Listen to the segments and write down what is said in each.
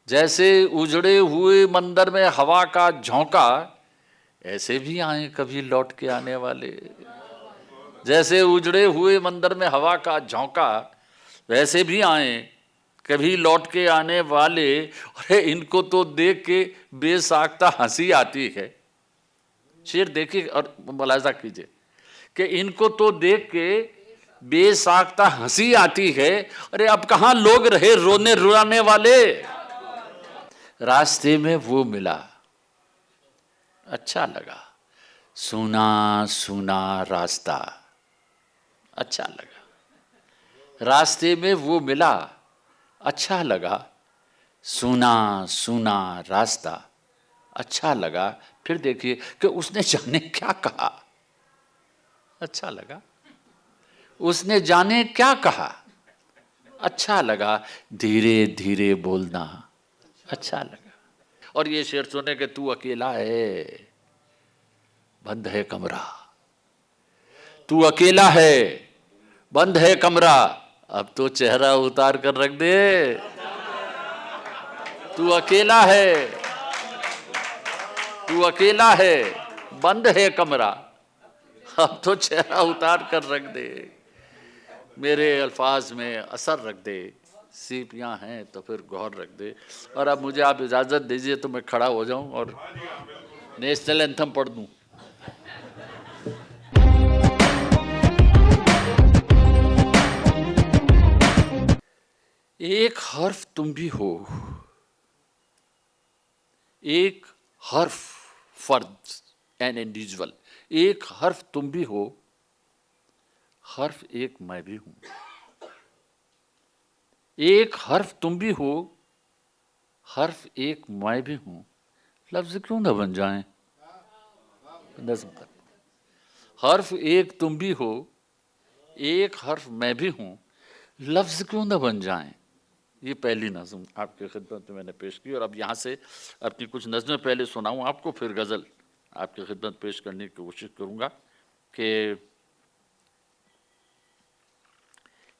जैसे उजड़े हुए मंदिर में हवा का झोंका, ऐसे भी आए कभी लौट के आने वाले। जैसे उजड़े हुए मंदिर में हवा का झोंका, वैसे भी आए कभी लौट के आने वाले। अरे इनको तो देख के बेसाख्ता हंसी आती है। शेर देखिए और मुलाजा कीजिए कि इनको तो देख के बेसाख्ता हंसी आती है। अरे अब कहां लोग रहे रोने रुलाने वाले। रास्ते में वो मिला, अच्छा लगा, सुना सुना रास्ता, अच्छा लगा। रास्ते में वो मिला, अच्छा लगा, सुना सुना रास्ता, अच्छा लगा। फिर देखिए कि उसने जाने क्या कहा, अच्छा लगा। उसने जाने क्या कहा, अच्छा लगा। धीरे धीरे बोलना, अच्छा लगा। और ये शेर सुने कि तू अकेला है, बंद है कमरा, तू अकेला है, बंद है कमरा, अब तो चेहरा उतार कर रख दे। तू अकेला है, तू अकेला है, बंद है कमरा, अब तो चेहरा उतार कर रख दे। मेरे अल्फाज में असर रख दे, सीपियाँ हैं तो फिर गौर रख दे। और अब मुझे आप इजाज़त दीजिए तो मैं खड़ा हो जाऊं और नेशनल एंथम पढ़ दूं। एक हर्फ तुम भी हो, एक हर्फ, फर्द एन इंडिविजुअल, एक हर्फ तुम भी हो, हर्फ एक मैं भी हूं। एक हर्फ तुम भी हो, हर्फ एक मैं भी हूं। लफ्ज क्यों ना बन जाएं, नज़्म कर। हर्फ एक तुम भी हो, एक हर्फ मैं भी हूं, लफ्ज क्यों ना बन जाएं। ये पहली नज़्म आपके खिदमत में मैंने पेश की। और अब यहाँ से अपनी कुछ नज़में पहले सुनाऊँ आपको, फिर गज़ल आपकी खिदमत पेश करने की कोशिश करूँगा। कि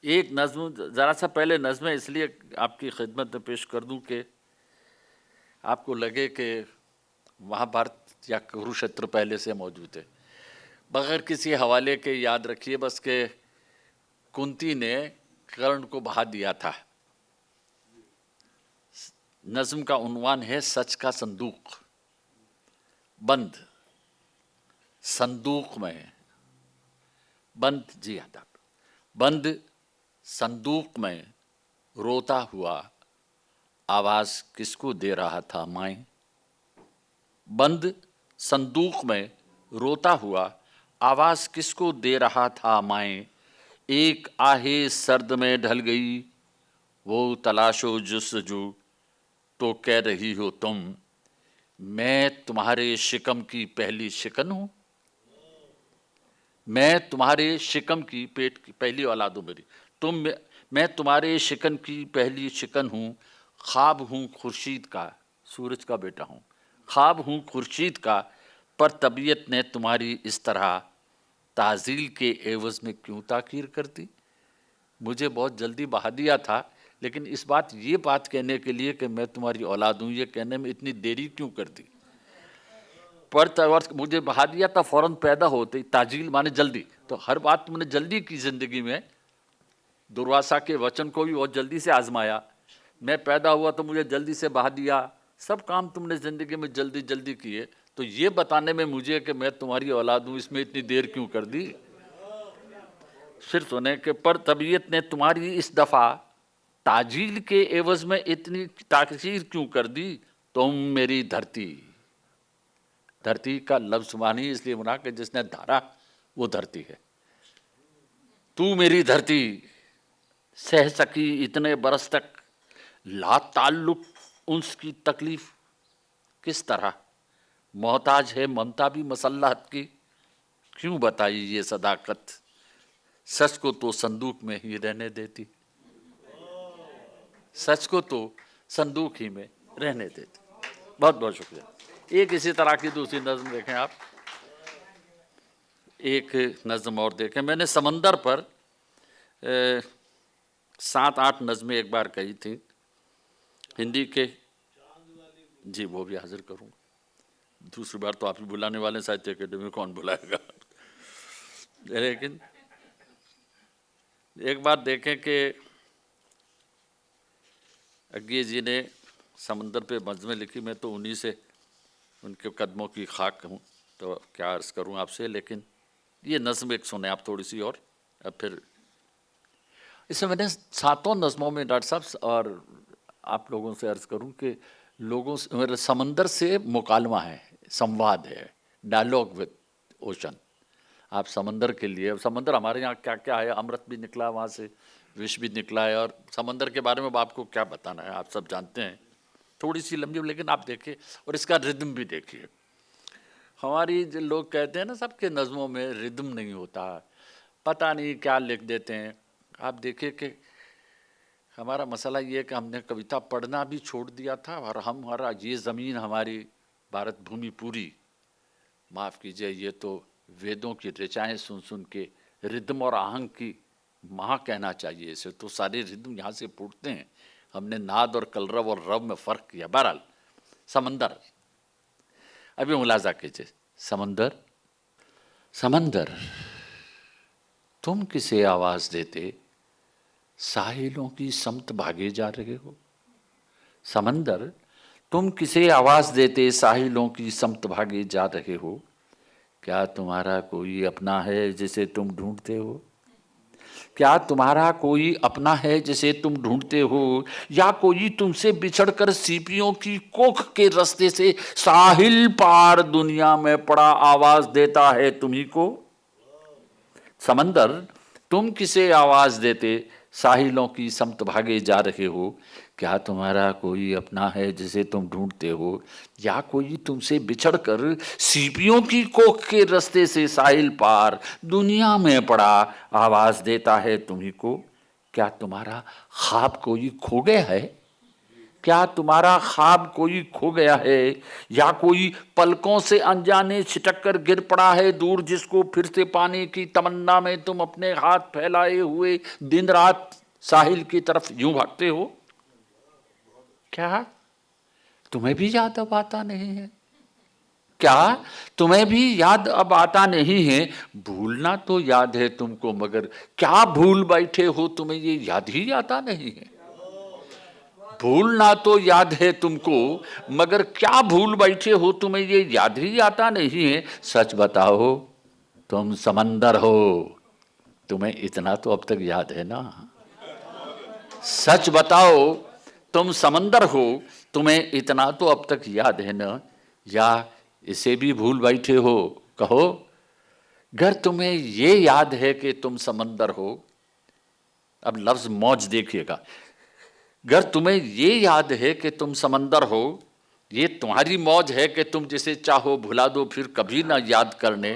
एक नज़्म, ज़रा सा पहले नज़में इसलिए आपकी खिदमत में पेश कर दूँ कि आपको लगे कि महाभारत या कुरुक्षेत्र पहले से मौजूद है। बगैर किसी हवाले के याद रखिए बस कि कुंती ने कर्ण को बहा दिया था। नज़्म का उन्वान है सच का संदूक। बंद संदूक में, बंद, जी हाँ, बंद संदूक में रोता हुआ आवाज किसको दे रहा था माए। बंद संदूक में रोता हुआ आवाज किसको दे रहा था माए। एक आहे सर्द में ढल गई वो तलाशो जुस्तजू, तो कह रही हो तुम मैं तुम्हारे शिकम की पहली शिकन हूं। मैं तुम्हारे शिकम की, पेट की पहली औलाद हूं मेरी। मैं तुम्हारे शिकन की पहली शिकन हूं। ख्वाब हूं खुर्शीद का, सूरज का बेटा हूं। ख्वाब हूं खुर्शीद का, पर तबीयत ने तुम्हारी इस तरह ताजील के एवज में क्यों ताकीर कर दी। मुझे बहुत जल्दी बहा दिया था, लेकिन इस बात, ये बात कहने के लिए कि मैं तुम्हारी औलाद हूं, ये कहने में इतनी देरी क्यों कर दी। पर मुझे बहा दिया था फौरन पैदा होते, ताजील माने जल्दी। तो हर बात तुमने जल्दी की जिंदगी में। दुर्वासा के वचन को भी बहुत जल्दी से आजमाया। मैं पैदा हुआ तो मुझे जल्दी से बहा दिया। सब काम तुमने जिंदगी में जल्दी जल्दी किए। तो ये बताने में मुझे कि मैं तुम्हारी औलाद हूं, इसमें इतनी देर क्यों कर दी। फिर सुने कि पर तबीयत ने तुम्हारी इस दफा ताजील के एवज में इतनी ताकीर क्यों कर दी। तुम मेरी धरती, धरती का लफ्ज मानी इसलिए बना कि जिसने धारा वो धरती है। तू मेरी धरती सह सकी इतने बरस तक ला ताल्लुक उन्स की तकलीफ किस तरह। मोहताज है ममता भी मसल्लत की, क्यों बताई ये सदाकत। सच को तो संदूक में ही रहने देती, सच को तो संदूक ही में रहने देती। बहुत बहुत शुक्रिया। एक इसी तरह की दूसरी नज़्म देखें आप। एक नज़्म और देखें। मैंने समंदर पर 7-8 नज़में एक बार कही थी। हिंदी के जी वो भी हाजिर करूँगा। दूसरी बार तो आप ही बुलाने वाले, साहित्य अकेडमी कौन बुलाएगा। लेकिन एक बात देखें कि अज्ञे जी ने समंदर पे नज़्में लिखी, मैं तो उन्हीं से उनके कदमों की खाक हूँ, तो क्या अर्ज़ करूँ आपसे। लेकिन ये नज़्म एक सुने आप थोड़ी सी, और अब फिर इसमें मैंने 7 नज़्मों में डॉक्टर साहब, और आप लोगों से अर्ज़ करूं कि लोगों से मतलब समंदर से मुकालमा है, संवाद है, डायलॉग विद ओशन। आप समंदर के लिए, समंदर हमारे यहाँ क्या क्या है, अमृत भी निकला वहाँ से, विष भी निकला है, और समंदर के बारे में आपको क्या बताना है, आप सब जानते हैं। थोड़ी सी लंबी, लेकिन आप देखिए और इसका रिदम भी देखिए। हमारी जो लोग कहते हैं ना, सबके नज़मों में रिदम नहीं होता, पता नहीं क्या लिख देते हैं। आप देखिए कि हमारा मसला ये है कि हमने कविता पढ़ना भी छोड़ दिया था, और हमारा ये ज़मीन, हमारी भारत भूमि पूरी, माफ़ कीजिए, ये तो वेदों की ऋचाएँ सुन सुन के रिदम और आहंग की माँ कहना चाहिए इसे, तो सारे रिदम यहाँ से फूटते हैं। हमने नाद और कलरव और रव में फ़र्क किया। बहरहाल समंदर, अभी मुलाजा कीजिए। समंदर, समंदर तुम किसे आवाज़ देते, साहिलों की समत भागे जा रहे हो। समंदर तुम किसे आवाज़ देते, साहिलों की समत भागे जा रहे हो। क्या तुम्हारा कोई अपना है जिसे तुम ढूंढते हो। क्या तुम्हारा कोई अपना है जिसे तुम ढूंढते हो, या कोई तुमसे बिछड़कर सीपियों की कोख के रास्ते से साहिल पार दुनिया में पड़ा आवाज देता है तुम्ही को। समंदर तुम किसे आवाज देते, साहिलों की समत भागे जा रहे हो। क्या तुम्हारा कोई अपना है जिसे तुम ढूंढते हो, या कोई तुमसे बिछड़कर सीपियों की कोख के रास्ते से साहिल पार दुनिया में पड़ा आवाज देता है तुम्ही को। क्या तुम्हारा ख्वाब कोई खो गया है, क्या तुम्हारा ख्वाब कोई खो गया है, या कोई पलकों से अनजाने छिटक कर गिर पड़ा है दूर, जिसको फिर से पाने की तमन्ना में तुम अपने हाथ फैलाए हुए दिन रात साहिल की तरफ यूं भागते हो। क्या तुम्हें भी याद अब आता नहीं है, क्या तुम्हें भी याद अब आता नहीं है। भूलना तो याद है तुमको, मगर क्या भूल बैठे हो, तुम्हें ये याद ही आता नहीं है। भूलना तो याद है तुमको, मगर क्या भूल बैठे हो, तुम्हें ये याद ही आता नहीं है। सच बताओ तुम समंदर हो, तुम्हें इतना तो अब तक याद है ना। सच बताओ तुम समंदर हो, तुम्हें इतना तो अब तक याद है ना, या इसे भी भूल बैठे हो। कहो, अगर तुम्हें ये याद है कि तुम समंदर हो, अब लफ्ज मौज देखिएगा, अगर तुम्हें ये याद है कि तुम समंदर हो, ये तुम्हारी मौज है कि तुम जिसे चाहो भुला दो फिर कभी ना याद करने,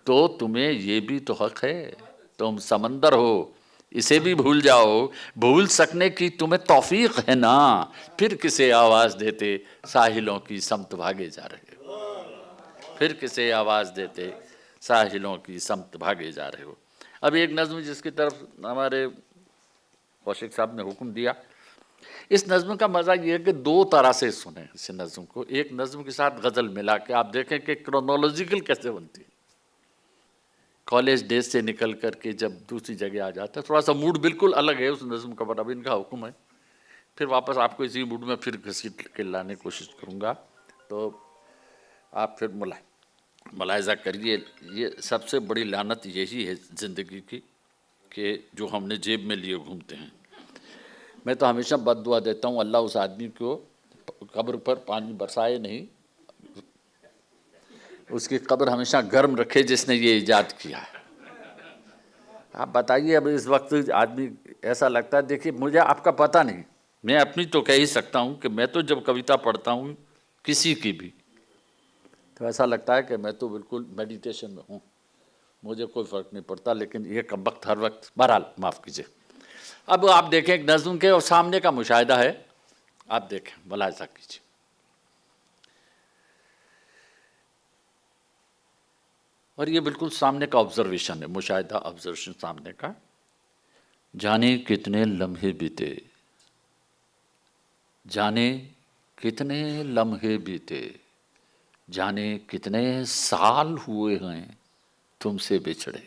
तो तुम्हें ये भी तो हक है। तुम समंदर हो, इसे भी भूल जाओ, भूल सकने की तुम्हें तौफीक है ना, फिर किसे आवाज देते, साहिलों की समत भागे जा रहे हो। फिर किसे आवाज देते, साहिलों की समत भागे जा रहे हो। अब एक नज्म जिसकी तरफ हमारे कौशिक साहब ने हुक्म दिया, इस नज्म का मज़ा ये है कि 2 तरह से सुने इस नज्म को। एक नज्म के साथ गज़ल मिला के आप देखें कि क्रोनोलॉजिकल कैसे बनती है। कॉलेज डेज से निकल करके जब दूसरी जगह आ जाता है, थोड़ा सा मूड बिल्कुल अलग है उस नज्म का, पर अब इनका हुक्म है, फिर वापस आपको इसी मूड में फिर घसीट के लाने की कोशिश करूँगा। तो आप फिर मुलाहिज़ा करिए, ये सबसे बड़ी लानत यही है ज़िंदगी की कि जो हमने जेब में लिए घूमते हैं। मैं तो हमेशा बद्दुआ देता हूँ, अल्लाह उस आदमी को कब्र पर पानी बरसाए नहीं, उसकी कब्र हमेशा गर्म रखे जिसने ये ईजाद किया है। आप बताइए, अब इस वक्त आदमी ऐसा लगता है, देखिए मुझे आपका पता नहीं, मैं अपनी तो कह ही सकता हूँ कि मैं तो जब कविता पढ़ता हूँ किसी की भी, तो ऐसा लगता है कि मैं तो बिल्कुल मेडिटेशन में हूँ, मुझे कोई फ़र्क नहीं पड़ता। लेकिन ये कब वक्त हर वक्त, बहरहाल माफ़ कीजिए। अब आप देखें एक नज़्म के और सामने का मुशाहिदा है, आप देखें, मुलाहिज़ा कीजिए। और ये बिल्कुल सामने का ऑब्जर्वेशन है, मुशाहिदा ऑब्जर्वेशन सामने का। जाने कितने लम्हे बीते, जाने कितने लम्हे बीते, जाने कितने साल हुए हैं तुमसे बिछड़े।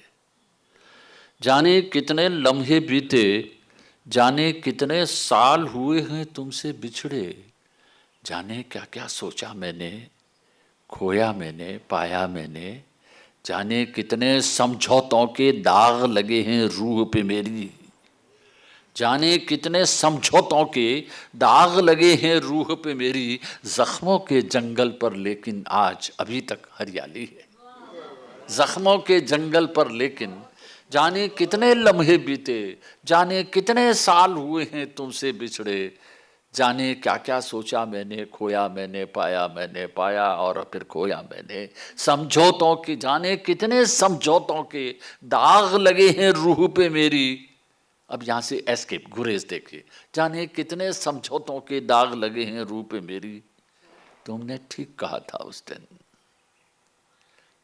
जाने कितने लम्हे बीते, जाने कितने साल हुए हैं तुमसे बिछड़े। जाने क्या क्या सोचा मैंने, खोया मैंने, पाया मैंने। जाने कितने समझौतों के दाग लगे हैं रूह पे मेरी। जाने कितने समझौतों के दाग लगे हैं रूह पे मेरी। जख्मों के जंगल पर लेकिन आज अभी तक हरियाली है। जख्मों के जंगल पर लेकिन जाने कितने लम्हे बीते, जाने कितने साल हुए हैं तुमसे बिछड़े। जाने क्या क्या सोचा मैंने, खोया मैंने, पाया मैंने, पाया और फिर खोया मैंने। समझौतों की, जाने कितने समझौतों के दाग लगे हैं रूह पे मेरी। अब यहां से एस्केप, गुरेज देखिए। जाने कितने समझौतों के दाग लगे हैं रूह पे मेरी। तुमने ठीक कहा था उस दिन,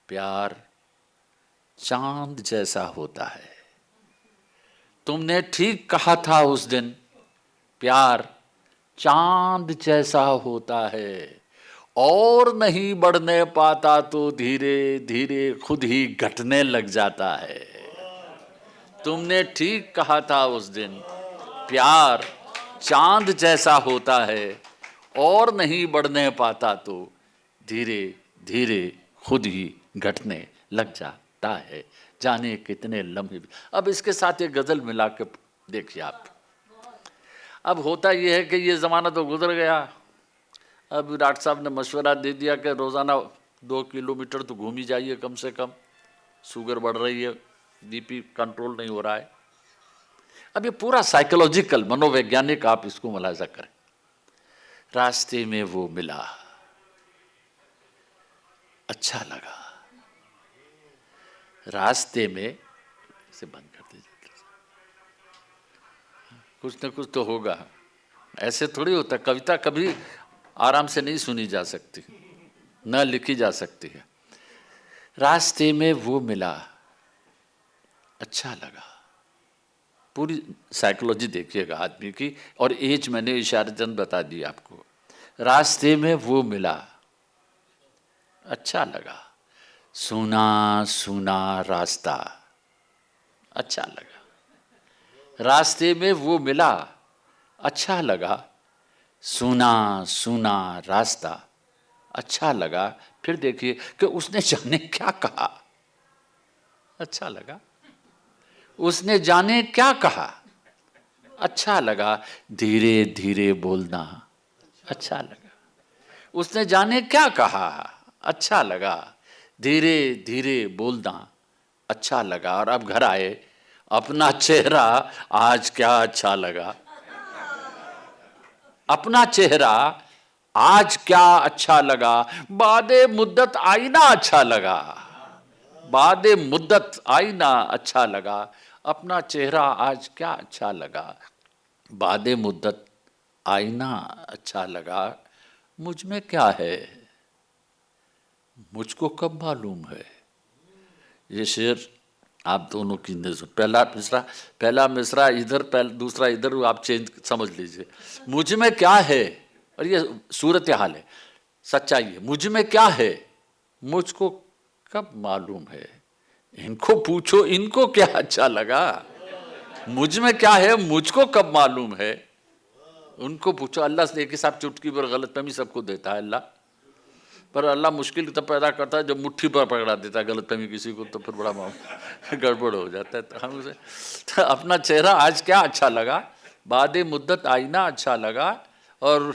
प्यार चांद जैसा होता है। तुमने ठीक कहा था उस दिन, प्यार चांद जैसा होता है। और नहीं बढ़ने पाता तो धीरे धीरे खुद ही घटने लग जाता है। तुमने ठीक कहा था उस दिन, प्यार चांद जैसा होता है। और नहीं बढ़ने पाता तो धीरे धीरे खुद ही घटने लग जाता है। जाने कितने लम्हे। अब इसके साथ एक गजल मिला के देखिए आप। अब होता यह है कि ये ज़माना तो गुजर गया। अब डॉक्टर साहब ने मशवरा दे दिया कि रोज़ाना 2 किलोमीटर तो घूम ही जाइए कम से कम, शुगर बढ़ रही है, बीपी कंट्रोल नहीं हो रहा है। अब ये पूरा साइकोलॉजिकल, मनोवैज्ञानिक आप इसको मुलाजा करें। रास्ते में वो मिला, अच्छा लगा। रास्ते में, इसे बंद कर दीजिए, कुछ न कुछ तो होगा। ऐसे थोड़ी होता, कविता कभी आराम से नहीं सुनी जा सकती, न लिखी जा सकती है। रास्ते में वो मिला, अच्छा लगा। पूरी साइकोलॉजी देखिएगा आदमी की, और एज मैंने इशारतन बता दी आपको। रास्ते में वो मिला, अच्छा लगा। सुना सुना रास्ता, अच्छा लगा। रास्ते में वो मिला, अच्छा लगा। सुना सुना रास्ता, अच्छा लगा। फिर देखिए कि उसने जाने क्या कहा, अच्छा लगा। उसने जाने क्या कहा, अच्छा लगा। धीरे धीरे बोलना, अच्छा लगा। उसने जाने क्या कहा, अच्छा लगा। धीरे धीरे बोलना, अच्छा लगा। और अब घर आए, अपना चेहरा आज क्या अच्छा लगा। अपना चेहरा आज क्या अच्छा लगा। बादे मुद्दत आईना अच्छा लगा। बादे मुद्दत आईना अच्छा लगा। अपना चेहरा आज क्या अच्छा लगा। बादे मुद्दत आईना अच्छा लगा। मुझ में क्या है, मुझको कब मालूम है। ये शेर आप दोनों की नजर, पहला मिसरा इधर, दूसरा इधर, आप चेंज समझ लीजिए। मुझ में क्या है, और ये सूरत हाल है, सच्चाई है। मुझ में क्या है, मुझको कब मालूम है। इनको पूछो, इनको क्या अच्छा लगा। मुझ में क्या है, मुझको कब मालूम है। उनको पूछो। अल्लाह से एक हिसाब चुटकी पर गलतफहमी सबको देता है अल्लाह, पर अल्लाह मुश्किल तब पैदा करता है जब मुट्ठी पर पकड़ा देता है गलतफहमी किसी को, तो फिर बड़ा गड़बड़ हो जाता है। तो हम उसे, तो अपना चेहरा आज क्या अच्छा लगा, बादे मुद्दत आईना अच्छा लगा। और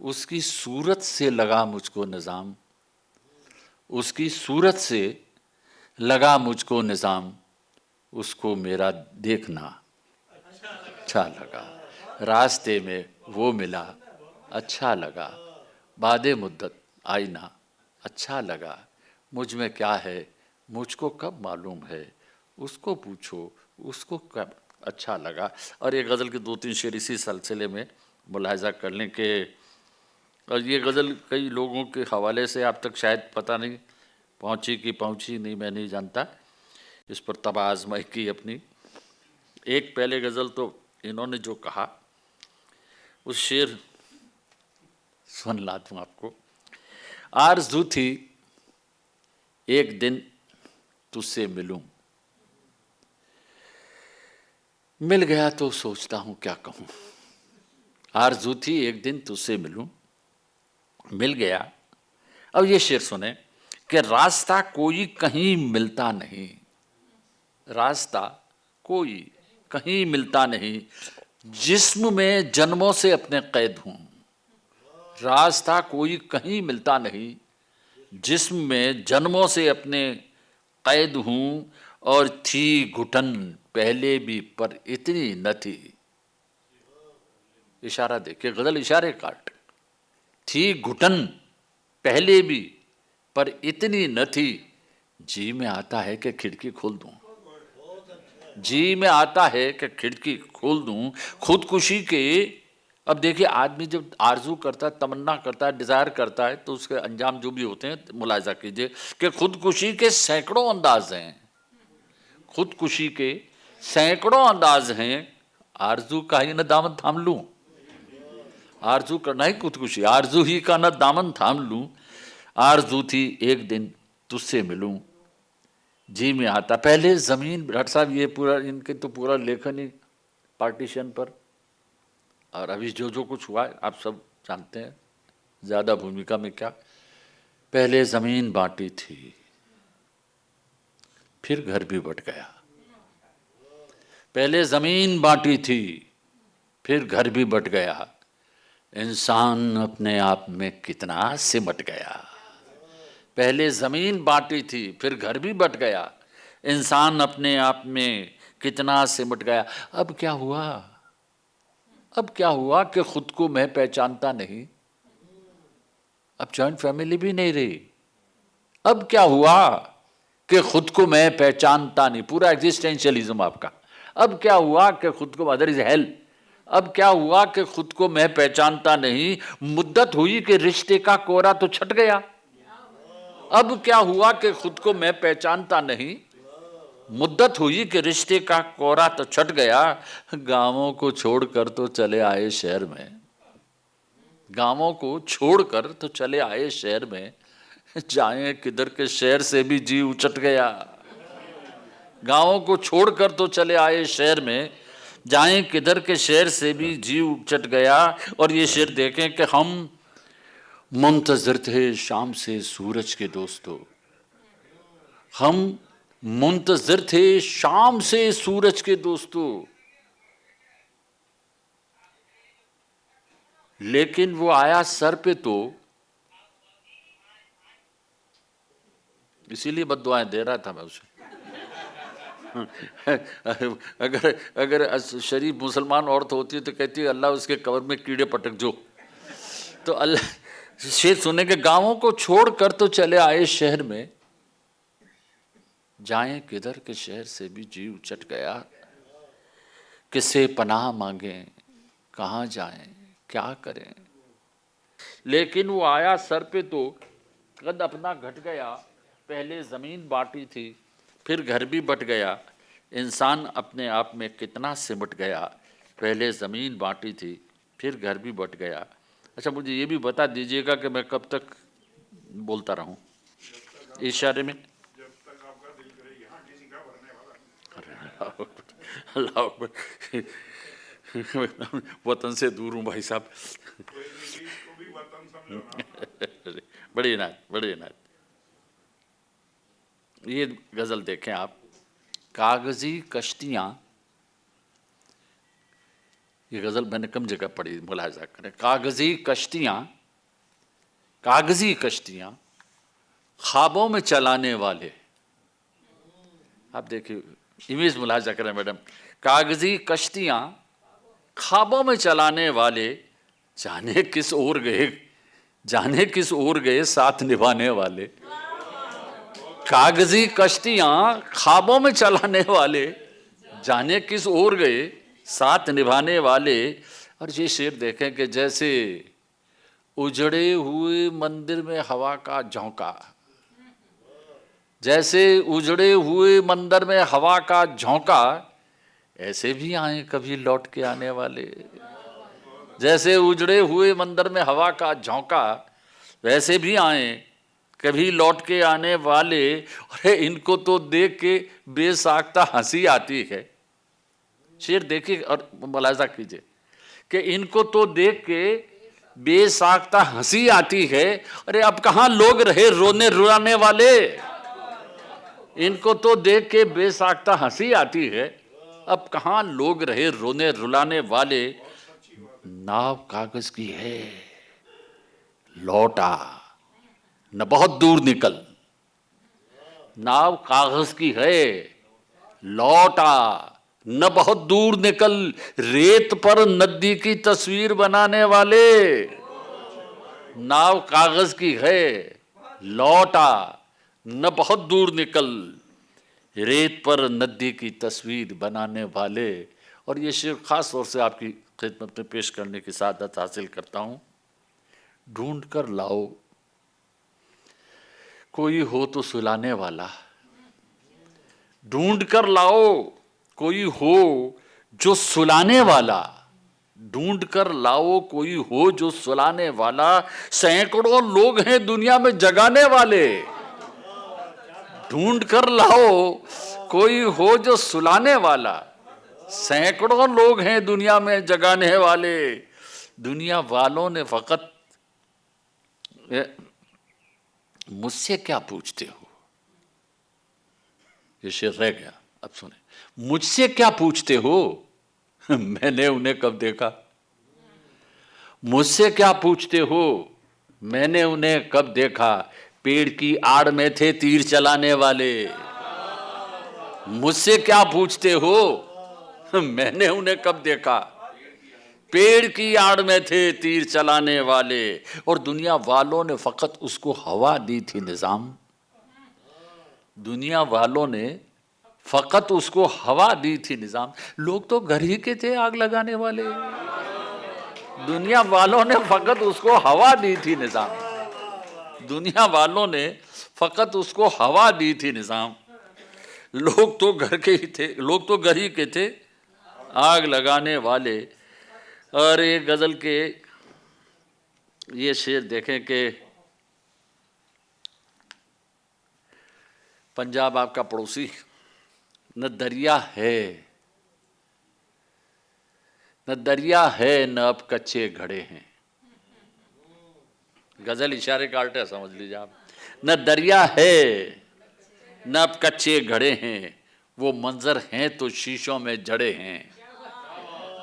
उसकी सूरत से लगा मुझको निज़ाम, उसकी सूरत से लगा मुझको निज़ाम। उसको मेरा देखना अच्छा लगा। रास्ते में वो मिला, अच्छा लगा। बादे मुद्दत आईना अच्छा लगा। मुझ में क्या है, मुझको कब मालूम है। उसको पूछो, उसको कब अच्छा लगा। और ये गज़ल के 2-3 शेर इसी सिलसिले में मुलाहिज़ा कर लें कि, और ये गज़ल कई लोगों के हवाले से आप तक शायद पता नहीं पहुँची कि पहुँची नहीं, मैं नहीं जानता। इस पर तब आज़माई की अपनी। एक पहले गज़ल तो इन्होंने जो कहा, उस शेर सुना दूं आपको। आरज़ू थी एक दिन तुझसे मिलूं, मिल गया तो सोचता हूं क्या कहूं। आरज़ू थी एक दिन तुझसे मिलूं, मिल गया। अब ये शेर सुने कि रास्ता कोई कहीं मिलता नहीं, रास्ता कोई कहीं मिलता नहीं, जिस्म में जन्मों से अपने कैद हूं। रास्ता कोई कहीं मिलता नहीं, जिस्म में जन्मों से अपने कैद हूं। और थी घुटन पहले भी पर इतनी न थी। इशारा देखिए, गजल इशारे काट। थी घुटन पहले भी पर इतनी न थी, जी में आता है कि खिड़की खोल दूं, जी में आता है कि खिड़की खोल दूं। खुदकुशी के, अब देखिए आदमी जब आरजू करता है, तमन्ना करता है, डिज़ायर करता है, तो उसके अंजाम जो भी होते हैं मुलाहिजा कीजिए कि खुदकुशी के सैकड़ों अंदाज हैं, खुदकुशी के सैकड़ों अंदाज हैं। आरजू का ही न दामन थाम लूं, आरजू करना ही खुदकुशी, आरजू ही का न दामन थाम लूं। आरजू थी एक दिन तुझसे मिलूं, जी में आता। पहले ज़मीन, डॉक्टर साहब ये पूरा इनके तो पूरा लेखन ही पार्टीशन पर, और अभी जो जो कुछ हुआ है आप सब जानते हैं, ज़्यादा भूमिका में क्या। पहले ज़मीन बांटी थी, फिर घर भी बट गया। पहले ज़मीन बांटी थी, फिर घर भी बट गया। इंसान अपने आप में कितना सिमट गया। पहले ज़मीन बांटी थी, फिर घर भी बट गया। इंसान अपने आप में कितना सिमट गया। अब क्या हुआ, अब क्या हुआ कि खुद को मैं पहचानता नहीं। अब जॉइंट फैमिली भी नहीं रही। अब क्या हुआ कि खुद को मैं पहचानता नहीं, पूरा एग्जिस्टेंशियलिज्म आपका। अब क्या हुआ कि खुद को, मदर इज हेल। अब क्या हुआ कि खुद को मैं पहचानता नहीं, मुद्दत हुई कि रिश्ते का कोरा तो छट गया। अब क्या हुआ कि खुद को मैं पहचानता नहीं, मुद्दत हुई कि रिश्ते का कोरा तो छट गया। गांवों को छोड़कर तो चले आए शहर में, गांवों को छोड़कर तो चले आए शहर में। जाएं किधर के शहर से भी जी उचट गया। गांवों को छोड़कर तो चले आए शहर में, जाएं किधर के शहर से भी जी उचट गया। और ये शेर देखें कि हम मुंतज़िर थे शाम से सूरज के दोस्तों, हम मुंतज़िर थे शाम से सूरज के दोस्तों, लेकिन वो आया सर पे तो, इसीलिए बद्दुआएं दे रहा था मैं उसे। अगर अगर शरीफ मुसलमान औरत होती है तो कहती है अल्लाह उसके कवर में कीड़े पटक जो। तो अल्लाह, शेर सुने के गांवों को छोड़कर तो चले आए शहर में, जाएं किधर के शहर से भी जी उचट गया। किससे पनाह मांगे, कहाँ जाएं, क्या करें। लेकिन वो आया सर पे तो कद अपना घट गया। पहले ज़मीन बांटी थी, फिर घर भी बट गया। इंसान अपने आप में कितना सिमट गया। पहले ज़मीन बांटी थी, फिर घर भी बट गया। अच्छा, मुझे ये भी बता दीजिएगा कि मैं कब तक बोलता रहूं इशारे में। अल्लाह अकबर। वतन से दूर हूँ भाई साहब। बड़ी इनायत, बड़ी इनायत। ये गज़ल देखें आप, कागज़ी कश्तियाँ। ये गज़ल मैंने कम जगह पढ़ी, मुलाहिजा करें। कागज़ी कश्तियाँ, कागज़ी कश्तियाँ ख्वाबों में चलाने वाले। आप देखिए इमेज मुलाहिजा करें मैडम। कागज़ी कश्तियाँ ख्वाबों में चलाने वाले, जाने किस ओर गए, जाने किस ओर गए साथ निभाने वाले। कागज़ी कश्तियाँ ख्वाबों में चलाने वाले, जाने किस ओर गए साथ निभाने वाले। और ये शेर देखें कि जैसे उजड़े हुए मंदिर में हवा का झोंका, जैसे उजड़े हुए मंदिर में हवा का झोंका, ऐसे भी आए कभी लौट के आने वाले। जैसे उजड़े हुए मंदिर में हवा का झोंका, वैसे भी आए कभी लौट के आने वाले। अरे इनको तो देख के बेसाख्ता हंसी आती है। शेर देखिए और मुलाजा कीजिए कि इनको तो देख के बेसाख्ता हंसी आती है। अरे अब कहाँ लोग रहे रोने रुलाने वाले। इनको तो देख के बेसाख्ता हंसी आती है, अब कहाँ लोग रहे रोने रुलाने वाले। नाव कागज की है लौटा न बहुत दूर निकल, नाव कागज की है लौटा न बहुत दूर निकल, रेत पर नदी की तस्वीर बनाने वाले। नाव कागज की है लौटा न बहुत दूर निकल, रेत पर नदी की तस्वीर बनाने वाले। और ये शेर खास तौर से आपकी खिदमत में पेश करने की सादत हासिल करता हूँ। ढूंढ कर लाओ कोई हो तो सुलाने वाला, ढूंढ कर लाओ कोई हो जो सुलाने वाला, ढूंढ कर लाओ कोई हो जो सुलाने वाला। सैकड़ों लोग हैं दुनिया में जगाने वाले, ढूंढ कर लाओ कोई हो जो सुलाने वाला। सैकड़ों लोग हैं दुनिया में जगाने वाले, दुनिया वालों ने फकत मुझसे क्या पूछते हो। ये शेर रह गया, अब सुने। मुझसे क्या पूछते हो मैंने उन्हें कब देखा। मुझसे क्या पूछते हो मैंने उन्हें कब देखा, पेड़ की आड़ में थे तीर चलाने वाले। मुझसे क्या पूछते हो मैंने उन्हें कब देखा, पेड़ की आड़ में थे तीर चलाने वाले। और दुनिया वालों ने फकत उसको हवा दी थी निजाम, दुनिया वालों ने फकत उसको हवा दी थी निजाम। लोग तो घर ही के थे आग लगाने वाले, दुनिया वालों ने फकत उसको हवा दी थी निजाम, दुनिया वालों ने फकत उसको हवा दी थी निजाम। लोग तो घर के ही थे, लोग तो घर ही के थे आग लगाने वाले। और ये गजल के ये शेर देखें कि पंजाब आपका पड़ोसी, न दरिया है न दरिया है न अब कच्चे घड़े हैं। गजल इशारे का आल्ट है, समझ लीजिए आप। न दरिया है न अब कच्चे घड़े हैं, वो मंजर हैं तो शीशों में जड़े हैं।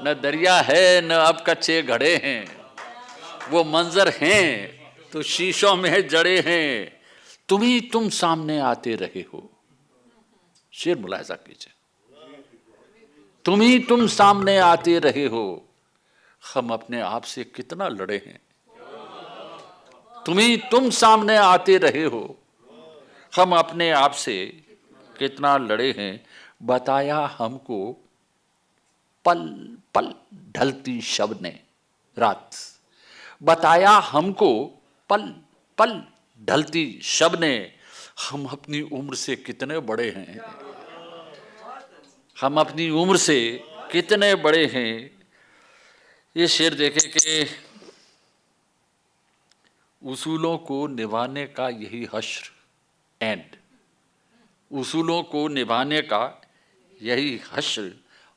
न दरिया है न अब कच्चे घड़े हैं, वो मंजर हैं तो शीशों में जड़े हैं। तुम सामने आते रहे हो। शेर मुलाहिजा कीजिए, तुम सामने आते रहे हो, हम अपने आप से कितना लड़े हैं। तुम सामने आते रहे हो, हम अपने आप से कितना लड़े हैं। बताया हमको पल पल ढलती शब ने रात, बताया हमको पल पल ढलती शब ने, हम अपनी उम्र से कितने बड़े हैं, हम अपनी उम्र से कितने बड़े हैं। ये शेर देखें कि उसूलों को निभाने का यही हश्र एंड, उसूलों को निभाने का यही हश्र,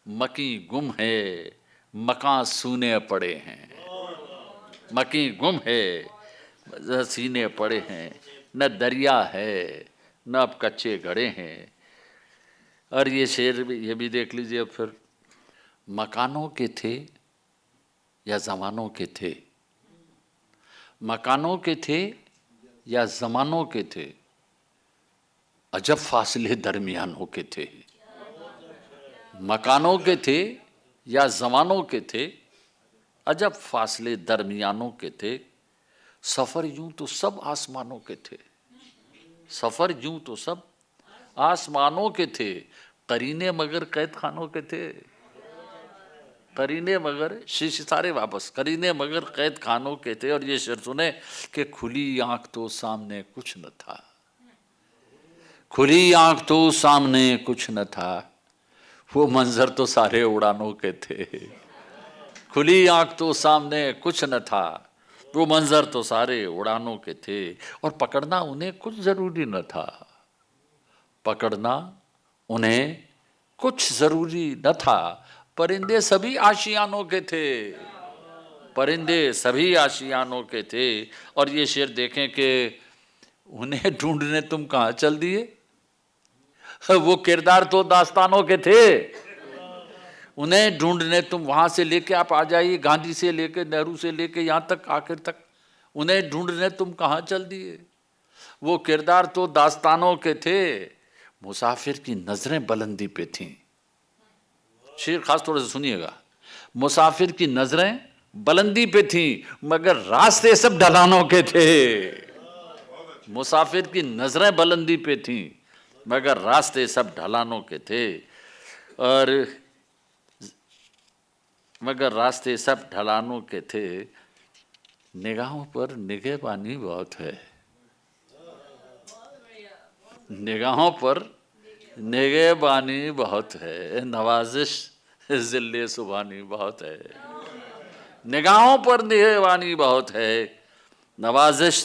मकी गुम है मकां सूने पड़े हैं, मकी गुम है सीने पड़े हैं। न दरिया है न अब कच्चे घड़े हैं। और ये शेर भी, ये भी देख लीजिए फिर, मकानों के थे या ज़मानों के थे, मकानों के थे या ज़मानों के थे, अजब फासले दरमियानों के थे। मकानों के थे या ज़मानों के थे, अजब फासले दरमियानों के थे। सफ़र यूं तो सब आसमानों के थे, सफ़र यूं तो सब आसमानों के थे, करीने मगर कैद खानों के थे, करीने मगर सितारे वापस, करीने मगर कैद खानों के थे। और ये शेर सुने कि खुली आंख तो सामने कुछ न था, खुली आंख तो सामने कुछ न था, वो मंजर तो सारे उड़ानों के थे, खुली आंख तो सामने कुछ न था, वो मंजर तो सारे उड़ानों के थे, और पकड़ना उन्हें कुछ जरूरी न था, पकड़ना उन्हें कुछ जरूरी न था, परिंदे सभी आशियानों के थे, परिंदे सभी आशियानों के थे। और ये शेर देखें कि उन्हें ढूंढने तुम कहाँ चल दिए, वो किरदार तो दास्तानों के थे, उन्हें ढूंढने तुम वहां से लेके आप आ जाइए, गांधी से लेके नेहरू से लेके यहाँ तक आखिर तक, उन्हें ढूंढने तुम कहाँ चल दिए, वो किरदार तो दास्तानों के थे, मुसाफिर की नजरें बुलंदी पे थीं। शेर खास तौर से सुनिएगा, मुसाफिर की नजरें बुलंदी पे थीं मगर रास्ते सब ढलानों के थे, मुसाफिर की नजरें बुलंदी पे थीं मगर रास्ते सब ढलानों के थे, और मगर रास्ते सब ढलानों के थे, निगाहों पर निगहबानी बहुत है, निगाहों पर निगहबानी बहुत है, नवाजिश जिल्ले सुभानी बहुत है, निगाहों पर निगहबानी बहुत है, नवाजिश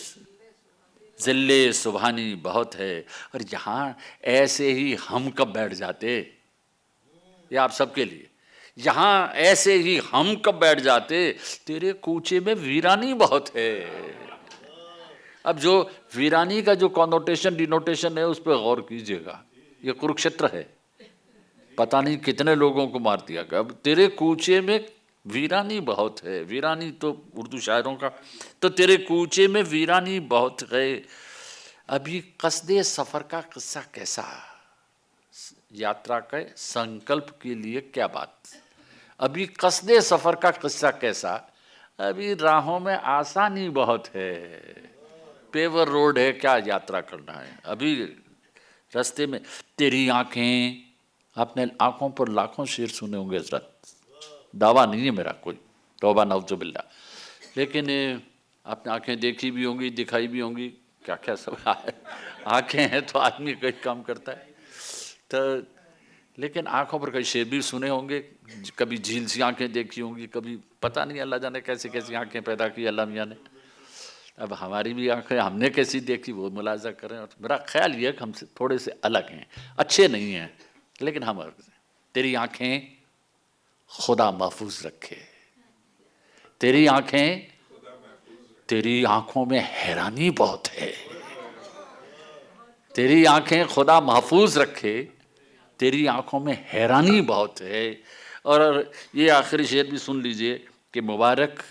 जिल्ले सुभानी बहुत है। और यहाँ ऐसे ही हम कब बैठ जाते, ये आप सबके लिए, यहाँ ऐसे ही हम कब बैठ जाते, तेरे कूचे में वीरानी बहुत है। अब जो वीरानी का जो कॉनोटेशन डिनोटेशन है उस पर गौर कीजिएगा, ये कुरुक्षेत्र है, पता नहीं कितने लोगों को मार दिया गया। अब तेरे कूचे में वीरानी बहुत है, वीरानी तो उर्दू शायरों का, तो तेरे कूचे में वीरानी बहुत है। अभी कसदे सफर का किस्सा कैसा, यात्रा के संकल्प के लिए क्या बात, अभी कसदे सफर का किस्सा कैसा, अभी राहों में आसानी बहुत है, पेवर रोड है, क्या यात्रा करना है, अभी रास्ते में तेरी आंखें, आपने आंखों पर लाखों शेर सुने होंगे हजरत, दावा नहीं है मेरा कोई, तौबा नौजुबिल्ला, लेकिन आपने आंखें देखी भी होंगी, दिखाई भी होंगी, क्या क्या सब आंखें हैं तो आदमी कई काम करता है, तो लेकिन आंखों पर कई शेर भी सुने होंगे, कभी झील सी आंखें देखी होंगी, कभी पता नहीं अल्लाह जाने कैसे कैसी आंखें पैदा की अल्लाह मियाँ ने। अब हमारी भी आंखें हमने कैसी देखी वो मुलाजा करें, और मेरा ख्याल ये है कि हमसे थोड़े से अलग हैं, अच्छे नहीं हैं, लेकिन हम, तेरी आंखें खुदा महफूज रखे, तेरी आंखें, तेरी आंखों में हैरानी बहुत है, तेरी आंखें खुदा महफूज रखे, तेरी आंखों में हैरानी बहुत है। और ये आखिरी शेर भी सुन लीजिए कि मुबारक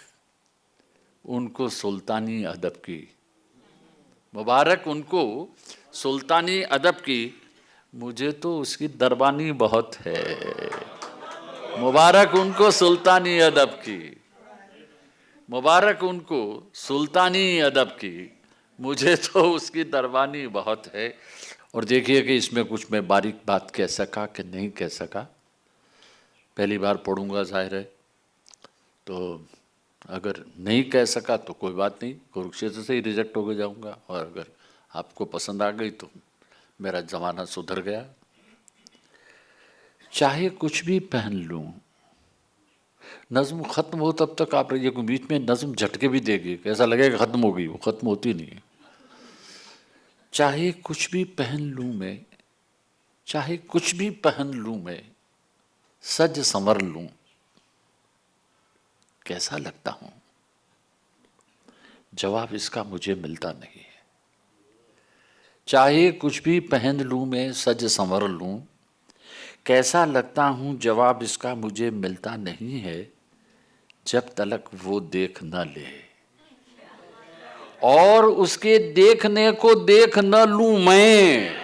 उनको सुल्तानी अदब की, मुबारक उनको सुल्तानी अदब की, मुझे तो उसकी दरबानी बहुत है, मुबारक उनको सुल्तानी अदब की, मुबारक उनको सुल्तानी अदब की, मुझे तो उसकी दरबानी बहुत है। और देखिए कि इसमें कुछ मैं बारीक बात कह सका कि नहीं कह सका, पहली बार पढ़ूंगा जाहिर है, तो अगर नहीं कह सका तो कोई बात नहीं, कुरुक्षेत्र से ही रिजेक्ट हो जाऊंगा, और अगर आपको पसंद आ गई तो मेरा ज़माना सुधर गया। चाहे कुछ भी पहन लूं, नज़्म ख़त्म हो तब तक आप रहिए, बीच में नज़्म झटके भी देगी, ऐसा लगेगा ख़त्म हो गई, वो ख़त्म होती नहीं है। चाहे कुछ भी पहन लूं मैं, चाहे कुछ भी पहन लूं मैं, सज संवर लूं, कैसा लगता हूं, जवाब इसका मुझे मिलता नहीं है। चाहे कुछ भी पहन लूं मैं, सज संवर लूं, कैसा लगता हूं, जवाब इसका मुझे मिलता नहीं है, जब तलक वो देख न ले और उसके देखने को देख न लूं मैं।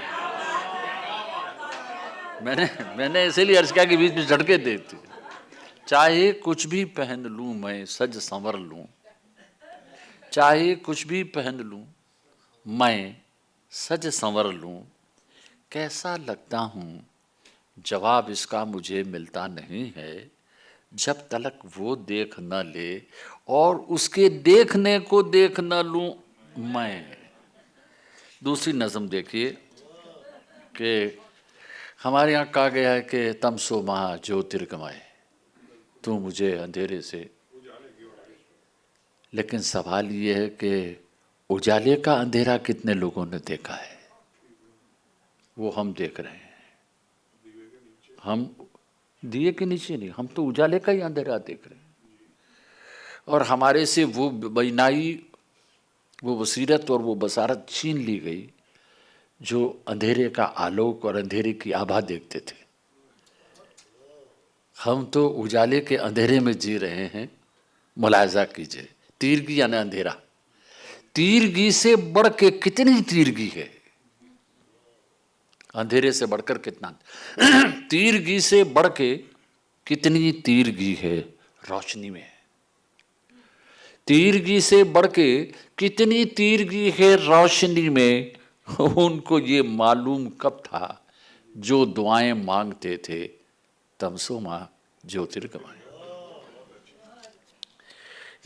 मैंने इसीलिए अर्ज किया कि बीच में झटके देती। चाहे कुछ भी पहन लूं मैं, सज संवर लूं, चाहे कुछ भी पहन लूं मैं, सज संवर लूं, कैसा लगता हूं, जवाब इसका मुझे मिलता नहीं है, जब तलक वो देख न ले और उसके देखने को देख न लूं मैं। दूसरी नज़म देखिए कि हमारे यहाँ कहा गया है कि तमसो महा ज्योतिर्गमय, तू मुझे अंधेरे से। लेकिन सवाल ये है कि उजाले का अंधेरा कितने लोगों ने देखा है? वो हम देख रहे हैं। हम दिए के नीचे नहीं, हम तो उजाले का ही अंधेरा देख रहे हैं। और हमारे से वो बीनाई, वो बसीरत और वो बसारत छीन ली गई जो अंधेरे का आलोक और अंधेरे की आभा देखते थे। हम तो उजाले के अंधेरे में जी रहे हैं। मुलाहिजा कीजिए, तीरगी यानी अंधेरा। तीरगी से बढ़ के कितनी तीरगी है, अंधेरे से बढ़कर कितना तीरगी से बढ़ के कितनी तीरगी है रोशनी में। तीरगी से बढ़ के कितनी तीरगी है रोशनी में। उनको ये मालूम कब था जो दुआएं मांगते थे, तमसो मां ज्योतिर्गमय।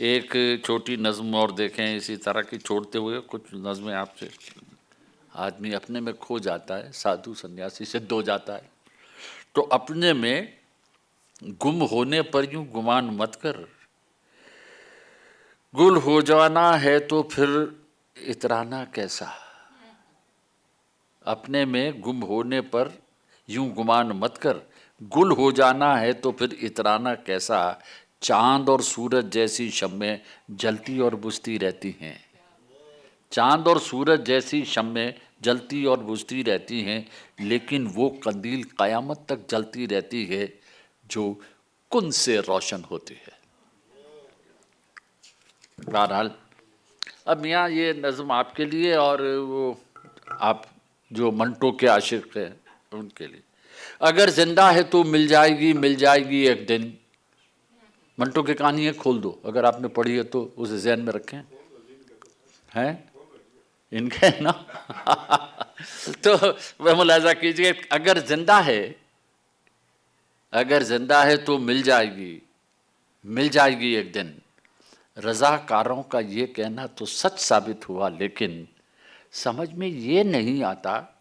एक छोटी नज्म और देखें इसी तरह की, छोड़ते हुए कुछ नज्में आपसे। आदमी अपने में खो जाता है, साधु सन्यासी सिद्ध हो जाता है, तो अपने में गुम होने पर यूं गुमान मत कर। गुल हो जाना है तो फिर इतराना कैसा। अपने में गुम होने पर यूं गुमान मत कर, गुल हो जाना है तो फिर इतराना कैसा। चांद और सूरज जैसी शम्में जलती और बुझती रहती हैं। चांद और सूरज जैसी शम्में जलती और बुझती रहती हैं, लेकिन वो कंदील क़यामत तक जलती रहती है जो कुन से रोशन होती है। बहरहाल अब यहाँ ये नज़्म आपके लिए और वो आप जो मंटो के आशिक हैं उनके लिए। अगर जिंदा है तो मिल जाएगी एक दिन। मंटो की कहानी है, खोल दो, अगर आपने पढ़ी है तो उसे ज़हन में रखें। हैं इनके ना तो वह मुलाजा कीजिए, अगर जिंदा है तो मिल जाएगी एक दिन। रज़ाकारों का ये कहना तो सच साबित हुआ, लेकिन समझ में ये नहीं आता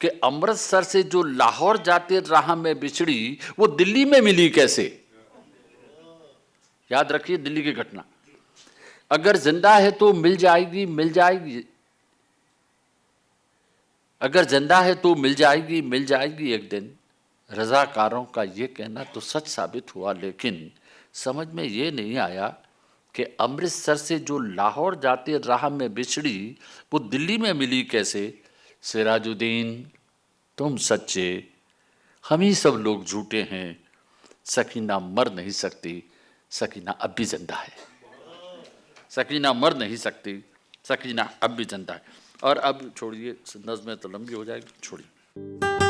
कि अमृतसर से जो लाहौर जाते राह में बिछड़ी, वो दिल्ली में मिली कैसे। याद रखिए दिल्ली की घटना। अगर जिंदा है तो मिल जाएगी। अगर जिंदा है तो मिल जाएगी एक दिन। रज़ाकारों का ये कहना तो सच साबित हुआ, लेकिन समझ में ये नहीं आया कि अमृतसर से जो लाहौर जाते राह में बिछड़ी, वो दिल्ली में मिली कैसे। सिराजुद्दीन तुम सच्चे, हम ही सब लोग झूठे हैं। सकीना मर नहीं सकती, सकीना अब भी जिंदा है। सकीना मर नहीं सकती, सकीना अब भी जिंदा है। और अब छोड़िए, नज़्में तो लंबी हो जाएगी, छोड़िए।